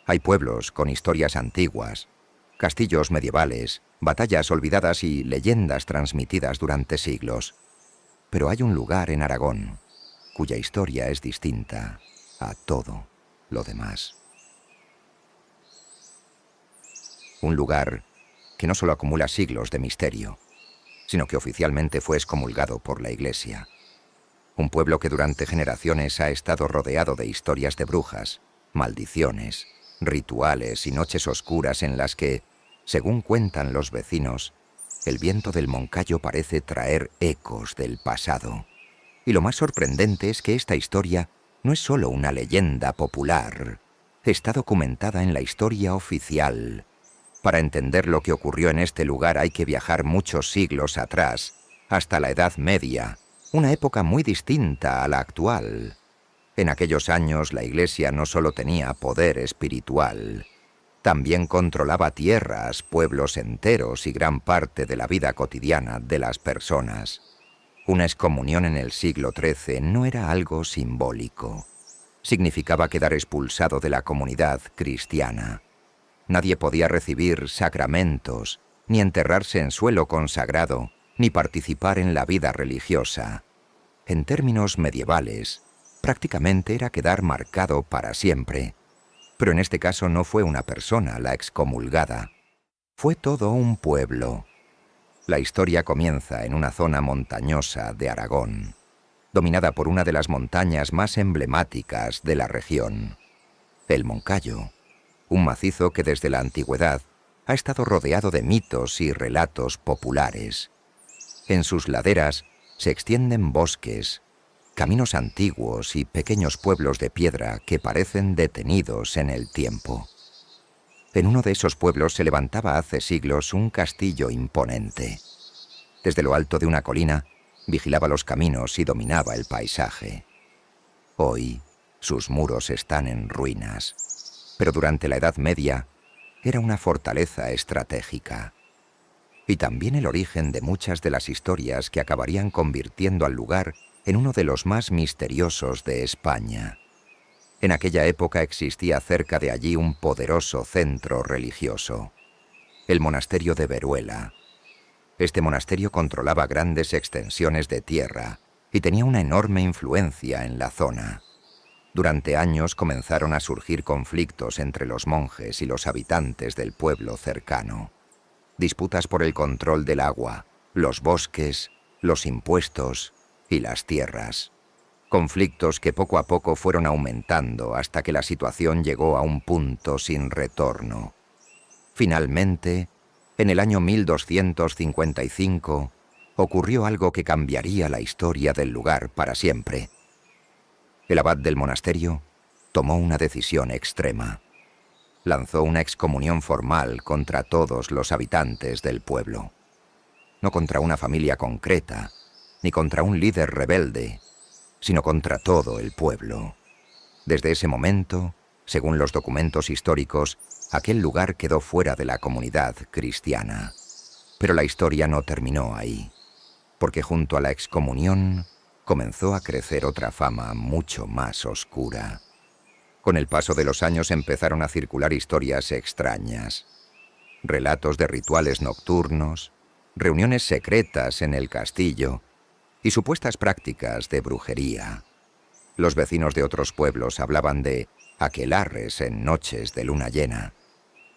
Hay pueblos con historias antiguas, castillos medievales, batallas olvidadas y leyendas transmitidas durante siglos. Pero hay un lugar en Aragón cuya historia es distinta a todo lo demás. Un lugar que no solo acumula siglos de misterio, sino que oficialmente fue excomulgado por la Iglesia. Un pueblo que durante generaciones ha estado rodeado de historias de brujas, maldiciones, rituales y noches oscuras en las que, según cuentan los vecinos, el viento del Moncayo parece traer ecos del pasado. Y lo más sorprendente es que esta historia no es solo una leyenda popular, está documentada en la historia oficial. Para entender lo que ocurrió en este lugar hay que viajar muchos siglos atrás, hasta la Edad Media, una época muy distinta a la actual. En aquellos años la Iglesia no solo tenía poder espiritual, también controlaba tierras, pueblos enteros y gran parte de la vida cotidiana de las personas. Una excomunión en el siglo XIII no era algo simbólico. Significaba quedar expulsado de la comunidad cristiana. Nadie podía recibir sacramentos, ni enterrarse en suelo consagrado, ni participar en la vida religiosa. En términos medievales, prácticamente era quedar marcado para siempre. Pero en este caso no fue una persona la excomulgada, fue todo un pueblo. La historia comienza en una zona montañosa de Aragón, dominada por una de las montañas más emblemáticas de la región, el Moncayo, un macizo que desde la antigüedad ha estado rodeado de mitos y relatos populares. En sus laderas se extienden bosques, caminos antiguos y pequeños pueblos de piedra que parecen detenidos en el tiempo. En uno de esos pueblos se levantaba hace siglos un castillo imponente. Desde lo alto de una colina, vigilaba los caminos y dominaba el paisaje. Hoy, sus muros están en ruinas, pero durante la Edad Media era una fortaleza estratégica. Y también el origen de muchas de las historias que acabarían convirtiendo al lugar en uno de los más misteriosos de España. En aquella época existía cerca de allí un poderoso centro religioso, el monasterio de Veruela. Este monasterio controlaba grandes extensiones de tierra y tenía una enorme influencia en la zona. Durante años comenzaron a surgir conflictos entre los monjes y los habitantes del pueblo cercano. Disputas por el control del agua, los bosques, los impuestos y las tierras. Conflictos que poco a poco fueron aumentando hasta que la situación llegó a un punto sin retorno. Finalmente, en el año 1255, ocurrió algo que cambiaría la historia del lugar para siempre. El abad del monasterio tomó una decisión extrema. Lanzó una excomunión formal contra todos los habitantes del pueblo. No contra una familia concreta, ni contra un líder rebelde, sino contra todo el pueblo. Desde ese momento, según los documentos históricos, aquel lugar quedó fuera de la comunidad cristiana. Pero la historia no terminó ahí, porque junto a la excomunión comenzó a crecer otra fama mucho más oscura. Con el paso de los años empezaron a circular historias extrañas, relatos de rituales nocturnos, reuniones secretas en el castillo y supuestas prácticas de brujería. Los vecinos de otros pueblos hablaban de aquelarres en noches de luna llena.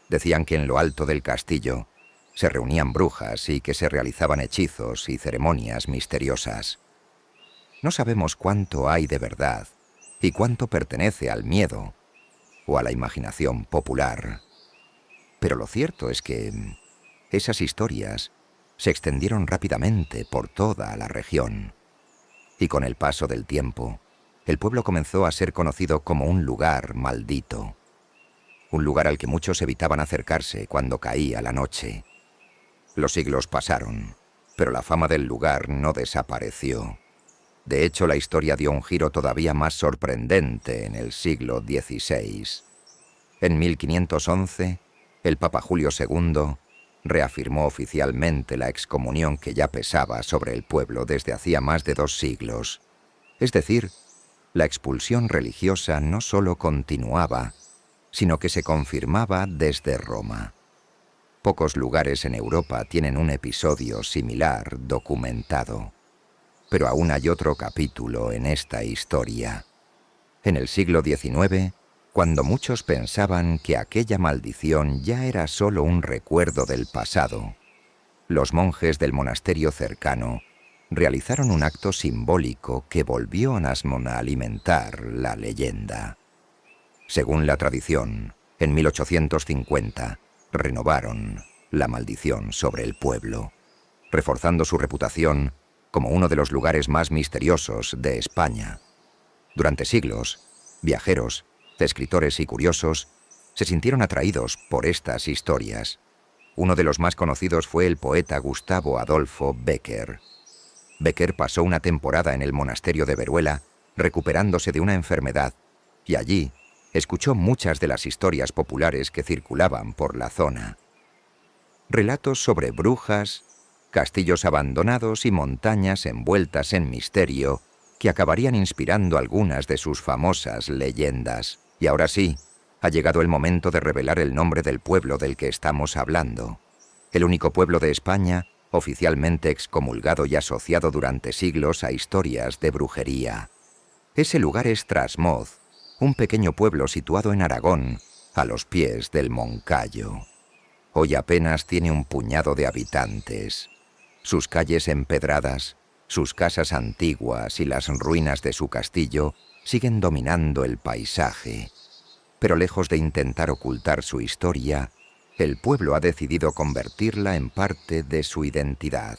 Decían que en lo alto del castillo se reunían brujas y que se realizaban hechizos y ceremonias misteriosas. No sabemos cuánto hay de verdad y cuánto pertenece al miedo o a la imaginación popular. Pero lo cierto es que esas historias se extendieron rápidamente por toda la región. Y con el paso del tiempo, el pueblo comenzó a ser conocido como un lugar maldito. Un lugar al que muchos evitaban acercarse cuando caía la noche. Los siglos pasaron, pero la fama del lugar no desapareció. De hecho, la historia dio un giro todavía más sorprendente en el siglo XVI. En 1511, el Papa Julio II reafirmó oficialmente la excomunión que ya pesaba sobre el pueblo desde hacía más de 2 siglos. Es decir, la expulsión religiosa no solo continuaba, sino que se confirmaba desde Roma. Pocos lugares en Europa tienen un episodio similar documentado. Pero aún hay otro capítulo en esta historia. En el siglo XIX, cuando muchos pensaban que aquella maldición ya era solo un recuerdo del pasado, los monjes del monasterio cercano realizaron un acto simbólico que volvió a alimentar la leyenda. Según la tradición, en 1850 renovaron la maldición sobre el pueblo, reforzando su reputación como uno de los lugares más misteriosos de España. Durante siglos, viajeros, escritores y curiosos se sintieron atraídos por estas historias. Uno de los más conocidos fue el poeta Gustavo Adolfo Bécquer. Bécquer pasó una temporada en el monasterio de Veruela recuperándose de una enfermedad y allí escuchó muchas de las historias populares que circulaban por la zona. Relatos sobre brujas, castillos abandonados y montañas envueltas en misterio que acabarían inspirando algunas de sus famosas leyendas. Y ahora sí, ha llegado el momento de revelar el nombre del pueblo del que estamos hablando. El único pueblo de España oficialmente excomulgado y asociado durante siglos a historias de brujería. Ese lugar es Trasmoz, un pequeño pueblo situado en Aragón, a los pies del Moncayo. Hoy apenas tiene un puñado de habitantes. Sus calles empedradas, sus casas antiguas y las ruinas de su castillo siguen dominando el paisaje. Pero lejos de intentar ocultar su historia, el pueblo ha decidido convertirla en parte de su identidad.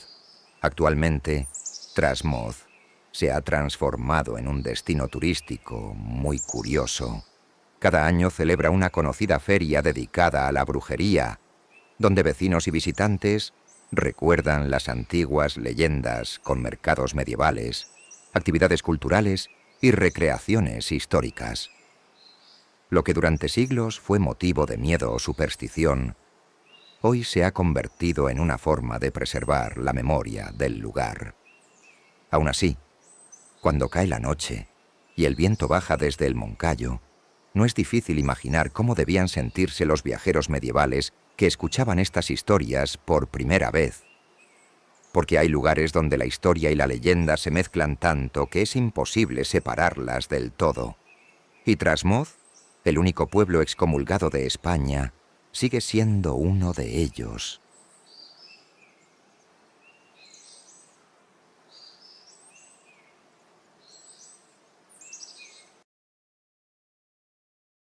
Actualmente, Trasmoz se ha transformado en un destino turístico muy curioso. Cada año celebra una conocida feria dedicada a la brujería, donde vecinos y visitantes recuerdan las antiguas leyendas con mercados medievales, actividades culturales y recreaciones históricas. Lo que durante siglos fue motivo de miedo o superstición, hoy se ha convertido en una forma de preservar la memoria del lugar. Aún así, cuando cae la noche y el viento baja desde el Moncayo, no es difícil imaginar cómo debían sentirse los viajeros medievales que escuchaban estas historias por primera vez. Porque hay lugares donde la historia y la leyenda se mezclan tanto que es imposible separarlas del todo. Y Trasmoz, el único pueblo excomulgado de España, sigue siendo uno de ellos.